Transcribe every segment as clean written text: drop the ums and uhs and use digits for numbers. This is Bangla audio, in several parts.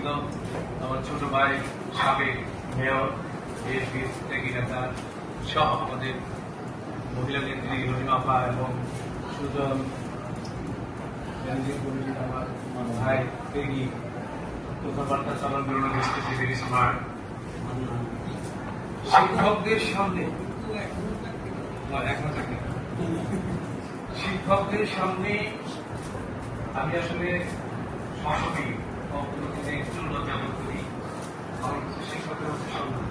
নেতৃবৃন্দ, আমার ছোট ভাই সাবেক মেয়র, বিএনপি ত্যাগী নেতা সহ আমাদের মহিলা নেত্রী রহিমাপা এবং সুজন ম্যানেজিং কমিটির আমার ভাই ত্যাগী কথাবার্তা চালান বেরোনো দেখতেছি ভেরি স্মার্ট। শিক্ষকদের সামনে আমি আসলে সরাসরি একটু লজ্জা বোধ করি। আমার কাছে শিক্ষকের হচ্ছে সম্মান।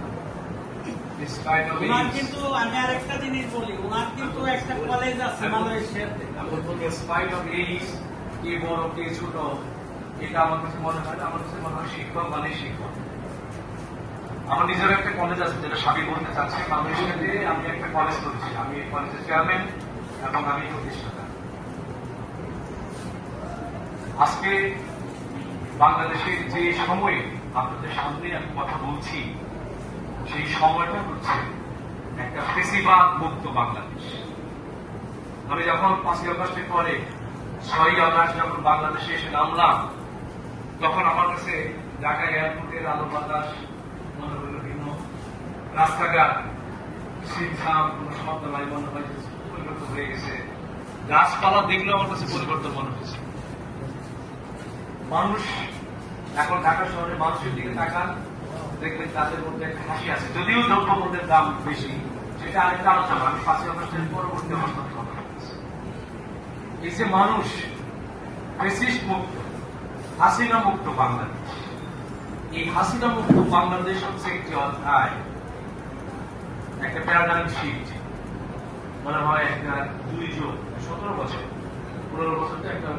কিন্তু আমি আরেকটা জিনিস বলি, ওনার কিন্তু একটা কলেজ আছে মালয়েশিয়াতে। স্পাইট অফ এজ, কে বড় কে ছোট, এটা আমার কাছে মনে হয় না। আমার কাছে মনে হয় শিক্ষক মানে শিক্ষক। আমার নিজের একটা কলেজ আছে, যেটা সাবি বলতে চাচ্ছি। মালয়েশিয়াতে আমি একটা কলেজ করেছি, আমি এই কলেজের চেয়ারম্যান এবং আমি প্রতিষ্ঠাতা। আজকে বাংলাদেশের যে সময়ে আপনাদের সামনে আমি কথা বলছি, সেই সময়টা হচ্ছে একটা ফেসিবাদ মুক্ত বাংলাদেশ। আমি যখন 5ই আগস্টের পরে 6ই আগস্ট যখন বাংলাদেশে এসে নামলাম, তখন আমার কাছে ঢাকা এয়ারপোর্টের আলো বাতাস মনে হলো ভিন্ন, রাস্তাঘাট শীতঘাম কোন শব্দ নাই, মনে হয় পরিবর্তন হয়ে গেছে। গাছপালা দেখলে আমার কাছে পরিবর্তন মনে হয়েছে। মানুষ এখন ঢাকা শহরে মানুষের দিকে তাকান, দেখবেন তাদের মধ্যে একটা হাসি আছে, যদিও দ্রব্যমূল্যের দাম বেশি, সেটা আরেকটা আলোচনা। আমি 5ই আগস্টের পরবর্তী অবস্থান কথা বলছি। এই যে মানুষ ফ্যাসিস্ট মুক্ত, হাসিনা মুক্ত বাংলাদেশ, এই হাসিনা মুক্ত বাংলাদেশ হচ্ছে একটি অধ্যায়, একটা প্যারাডাইম শিফট। মনে হয় একটা 2 যোগ 17 বছর 15 বছর তো একটা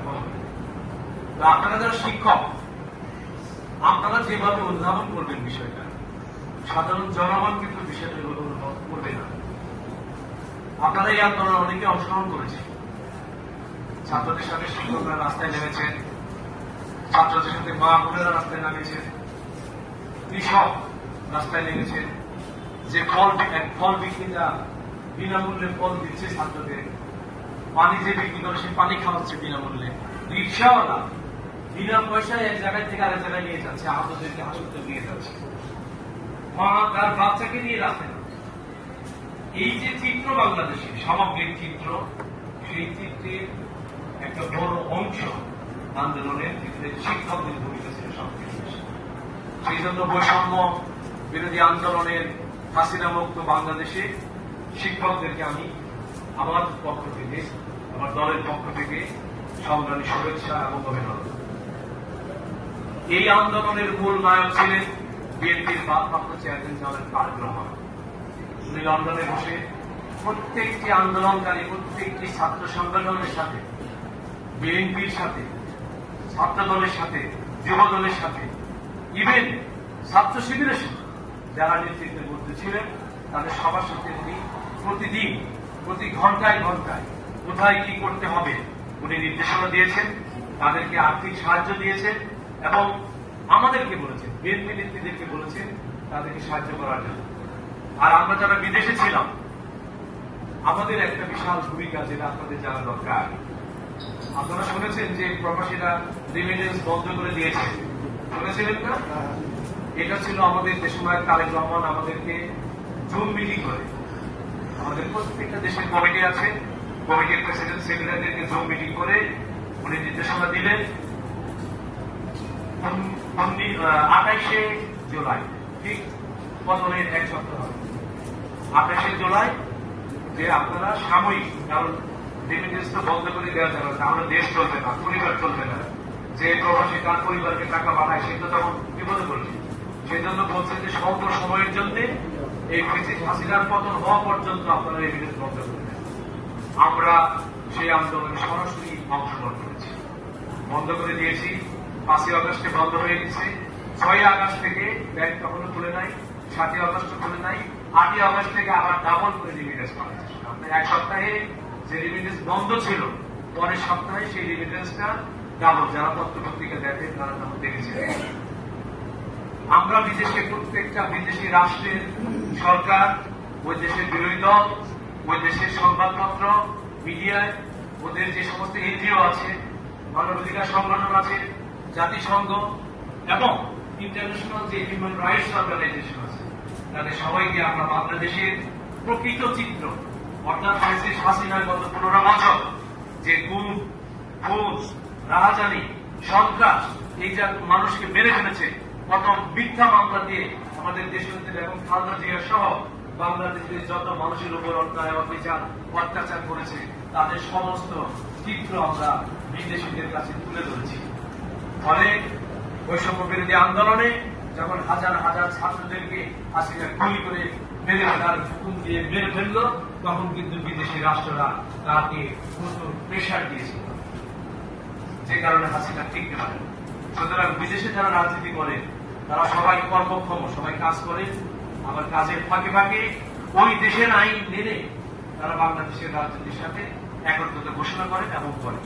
তো আপনারা যারা শিক্ষক, আপনারা যেভাবে অনুধাবন করবেন বিষয়টা, সাধারণ জনগণ কিন্তু বিষয়টা অনুভব করবে না। আপনারা এই আন্দোলনে অনেকে অংশগ্রহণ করেছেন। ছাত্রদের সাথে শিক্ষকরা রাস্তায় নেমেছেন, ছাত্রদের সাথে মা বোনেরা রাস্তায় নামিয়েছেন, কৃষক রাস্তায় নেমেছেন। যে ফল বিক্রেতা বিনামূল্যে ফল দিচ্ছে ছাত্রদের, পানি যে বিক্রি করে সে পানি খাওয়াচ্ছে বিনামূল্যে, রিক্সাওয়ালা বিনা পয়সায় এক জায়গায় থেকে আরেক জায়গায় নিয়ে যাচ্ছে, আহতদেরকে হাসপাতালে নিয়ে যাচ্ছে, মা তার বাচ্চাকে নিয়ে রাস্তায়। এই যে চিত্র বাংলাদেশের সামগ্রিক চিত্র, সেই চিত্রের একটা বড় অংশ আন্দোলনের ভিতরে শিক্ষকদের ভূমিকা ছিল সবচেয়ে বেশি। সেই জন্য বৈষম্য বিরোধী আন্দোলনের হাসিনা মুক্ত বাংলাদেশে শিক্ষকদেরকে আমি আমার পক্ষ থেকে, আমার দলের পক্ষ থেকে সংগ্রামী শুভেচ্ছা এবং অভিনন্দন। এই আন্দোলনের মূল নায়ক ছিলেন বিএনপির ভারপ্রাপ্ত চেয়ারম্যান জনাব তারেক রহমান। উনি লন্ডনে বসে প্রত্যেকটি আন্দোলনকারী, প্রত্যেকটি ছাত্র সংগঠনের সাথে, বিএনপির সাথে, ছাত্র দলের সাথে, যুব দলের সাথে, ইভেন ছাত্র শিবিরের সাথে যারা নেতৃত্বের মধ্যে ছিলেন, তাদের সবার সাথে উনি প্রতিদিন, প্রতি ঘন্টায় ঘন্টায় কোথায় কি করতে হবে উনি নির্দেশনা দিয়েছেন, তাদেরকে আর্থিক সাহায্য দিয়েছেন এবং আমাদেরকে বলেছেন, বিএনপি নেত্রীদেরকে বলেছেন তাদেরকে সাহায্য করার জন্য। আর আমরা যারা বিদেশে ছিলাম, আমাদের একটা বিশাল ভূমিকা যেটা আপনাদের জানা দরকার। আপনারা শুনেছেন যে প্রবাসীরা রেমিটেন্স বন্ধ করে দিয়েছে, শুনেছিলেন না? এটা ছিল আমাদের দেশনায়ক তারেক রহমান আমাদেরকে জুম মিটিং করে, আমাদের প্রত্যেকটা দেশের কমিটি আছে, কমিটির প্রেসিডেন্ট সেক্রেটারিদেরকে জুম মিটিং করে উনি নির্দেশনা দিলেন 28শে জুলাই, ঠিক বছরের 1 সপ্তাহ, 28শে জুলাই, যে আপনারা সাময়িক, কারণ রেমিটেন্স তো বন্ধ করে দেওয়া যাবে, তাহলে দেশ চলবে না, পরিবার চলবে না। যে প্রবাসী তার পরিবারকে টাকা পাঠায় সে তো তখন বিপদে পড়বে। সেই জন্য বলছে যে স্বল্প সময়ের জন্য এই হাসিনার পতন হওয়া পর্যন্ত আপনারা রেমিটেন্স বন্ধ করবেন। আমরা সেই আন্দোলনে সরাসরি অংশগ্রহণ করেছি, বন্ধ করে দিয়েছি। 5ই আগস্টে বন্ধ হয়ে গেছে, 6ই আগস্ট থেকে ব্যাংক কখনো খুলে নাই, 7ই আগস্ট খুলে নাই, 8ই আগস্ট থেকে আবার ডাবল করে রেমিটেন্স পাঠাচ্ছে। আপনার 1 সপ্তাহে যে রেমিটেন্স বন্ধ ছিল, পরের সপ্তাহে সেই রেমিটেন্সটা ডাবল। যারা পত্র পত্রিকা দেখেন তারা তখন দেখেছেন। আমরা বিদেশে প্রত্যেকটা বিদেশি রাষ্ট্রের সরকার, ওই দেশের বিরোধী দল, ওই দেশের সংবাদপত্র, মিডিয়ায়, ওদের যে সমস্ত এনজিও আছে, মানবাধিকার সংগঠন আছে, জাতিসংঘ এবং ইন্টারন্যাশনাল যে হিউম্যান রাইটস অর্গানাইজেশন আছে তাদের সবাইকে আমরা বাংলাদেশের প্রকৃত চিত্র, অর্থাৎ ফ্যাসিস্ট হাসিনার গত 15 বছর যে গুম, খুন, রাহাজানি, সন্ত্রাস, এই যে মানুষকে মেরে ফেলেছে, কত মিথ্যা মামলা দিয়ে আমাদের দেশনেত্রী এবং খালেদা জিয়া সহ বাংলাদেশের যত মানুষের উপর অন্যায় অবিচার অত্যাচার করেছে তাদের সমস্ত চিত্র আমরা বিদেশিদের কাছে তুলে ধরেছি। ফলে বৈষম্য বিরোধী আন্দোলনে যখন হাজার হাজার ছাত্রদেরকে হাসিনা গুলি করে মেরে ফেলার হুকুম দিয়ে মেরে ফেললো, তখন কিন্তু বিদেশি রাষ্ট্ররা তাকে প্রচুর প্রেশার দিয়েছিল, যে কারণে হাসিনা টিকতে পারে। সুতরাং বিদেশে যারা রাজনীতি করে তারা সবাই কর্মক্ষম, সবাই কাজ করে, আবার কাজের ফাঁকে ফাঁকে ওই দেশের আইন মেনে তারা বাংলাদেশের রাজনীতির সাথে একত্রতা ঘোষণা করেন এবং করেন।